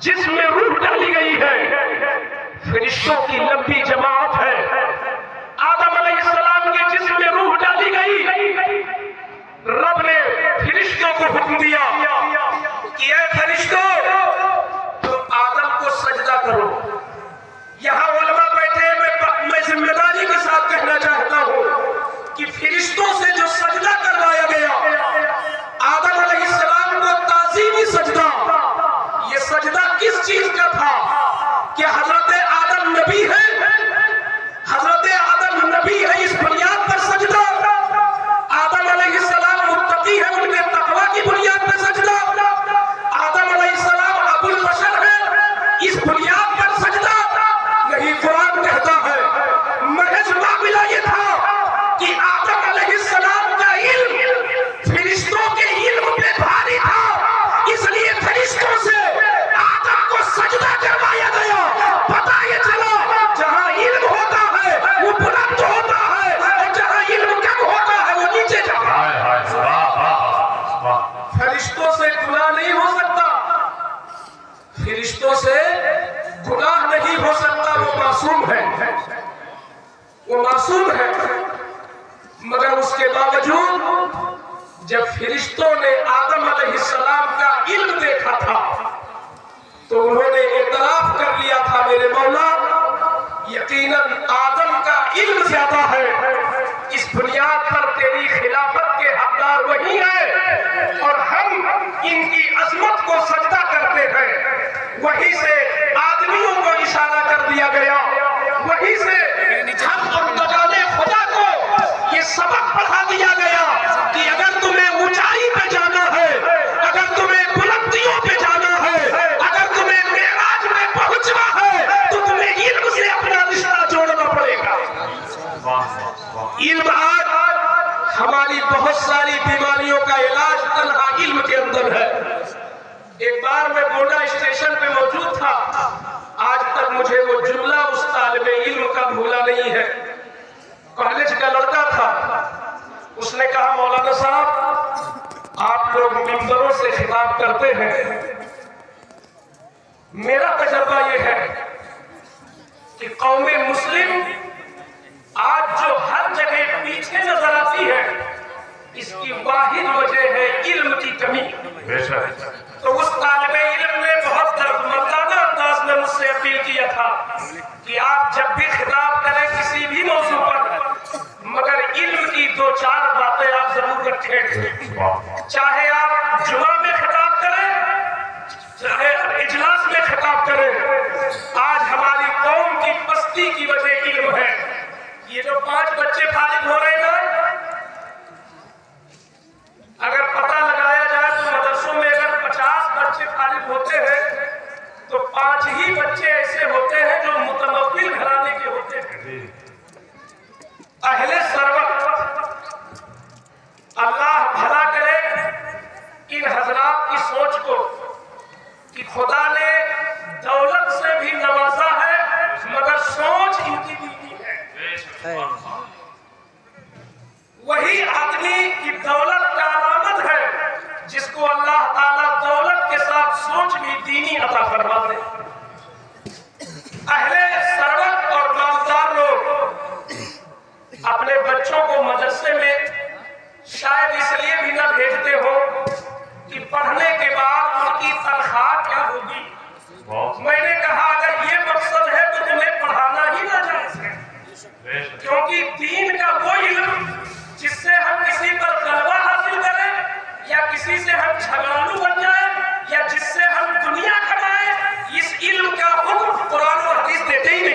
جس میں روح ڈالی گئی ہے فرشتوں کی لمبی جماعت ہے. آدم علیہ السلام کے جسم میں روح ڈالی گئی. رب نے فرشتوں کو حکم دیا کہ اے فرشتوں تم آدم کو سجدہ کرو. یہاں علماء بیٹھے میں ذمہ داری کے ساتھ کہنا چاہتا ہوں کہ فرشتوں سے جو سجدہ کروایا گیا آدم علیہ السلام کو تعظیمی سجدہ، یہ سجدہ کس چیز کا تھا؟ کہ حضرت آدم نبی ہے، حضرت آدم نبی ہے اس بنیاد پر سجدہ. آدم علیہ السلام متقی ہے، ان کے تقوی کی بنیاد پر سجدہ. آدم علیہ السلام ابو البشر ہے، اس بنیاد پر سجدہ نہیں. قرآن کہتا ہے محض معاملہ یہ تھا کہ آدم علیہ السلام کا علم فرشتوں کے علم پہ بھاری تھا، اس لیے فرشتوں سے آدم کو سجدہ کروایا گیا. پتہ یہ چلا جہاں علم ہوتا ہے وہ بلند ہوتا ہے اور جہاں علم کم ہوتا ہے وہ نیچے جاتا ہے. فرشتوں سے گناہ نہیں ہو سکتا، فرشتوں سے گناہ نہیں ہو سکتا. وہ معصوم ہے، وہ معصوم ہے. مگر اس کے باوجود جب فرشتوں نے آدم علیہ السلام کا علم دیکھا تھا تو انہوں نے اعتراف کر لیا تھا میرے مولا یقیناً آدم کا علم زیادہ ہے، اس بنیاد پر تیری خلافت کے حقدار وہی ہیں اور ہم ان کی عظمت کو سجدہ کرتے ہیں. وہی سے آدمیوں کو اشارہ کر دیا گیا، وہی سے ہم بندگان خدا کو یہ سبق پڑھا دیا گیا کہ اگر تمہیں اونچائی پہ جانا ہے، اگر تمہیں بلندیوں پہ جانا ہے، اگر تمہیں معراج میں پہنچنا ہے تو تمہیں علم سے اپنا رشتہ جوڑنا پڑے گا. علم آج ہماری بہت ساری بیماریوں کا علاج تنہا علم کے اندر ہے. ایک بار میں گونڈا اسٹیشن پہ موجود تھا، آج تک مجھے وہ جملہ اس طالب علم کا بھولا نہیں ہے. کالج کا لڑکا تھا، اس نے کہا مولانا صاحب آپ لوگ ممبروں سے خطاب کرتے ہیں، میرا تجربہ یہ ہے کہ قوم مسلم آج جو ہر جگہ پیچھے نظر آتی ہے اس کی واحد وجہ ہے علم کی کمی. تو اس طالب علم نے بہت دردمندانہ انداز میں مجھ سے اپیل کیا تھا کہ آپ جب بھی خطاب کریں کسی بھی موضوع پر مگر علم کی 2-4 باتیں آپ ضرور رکھیں. چاہے آپ جمعہ میں خطاب کریں، چاہے اجلاس میں خطاب کریں. آج ہماری قوم کی پستی کی وجہ علم ہے. یہ جو 5 بچے فارغ ہو رہے ہیں، اگر پتہ لگایا جائے تو مدرسوں میں اگر 50 بچے فارغ ہوتے ہیں تو 5 ہی بچے ایسے ہوتے ہیں جو متمول گھرانے کے ہوتے ہیں. اہل ثروت، اللہ بھلا کرے ان حضرات کی سوچ کو کہ خدا نے دولت سے بھی نوازا ہے مگر سوچ ان کی دینی ہے. وہی آدمی کی دولت کا علامت ہے جس کو اللہ تعالیٰ دولت کے ساتھ سوچ بھی دینی عطا فرما دے. اہل ثروت اور مالدار لوگ اپنے بچوں کو مدرسے میں شاید اس لیے بھی نہ بھیجتے ہو کہ پڑھنے کے بعد ان کی تنخواہ کیا ہوگی. میں نے کہا اگر یہ مقصد ہے تو تمہیں پڑھانا ہی نہ جائز ہے، کیونکہ دین کا وہ علم جس سے ہم کسی پر غلبہ حاصل کریں یا کسی سے ہم جھگڑالو بن جائیں یا جس سے ہم دنیا کمائیں، اس علم کا حکم قرآن و حدیث دیتے ہی نہیں.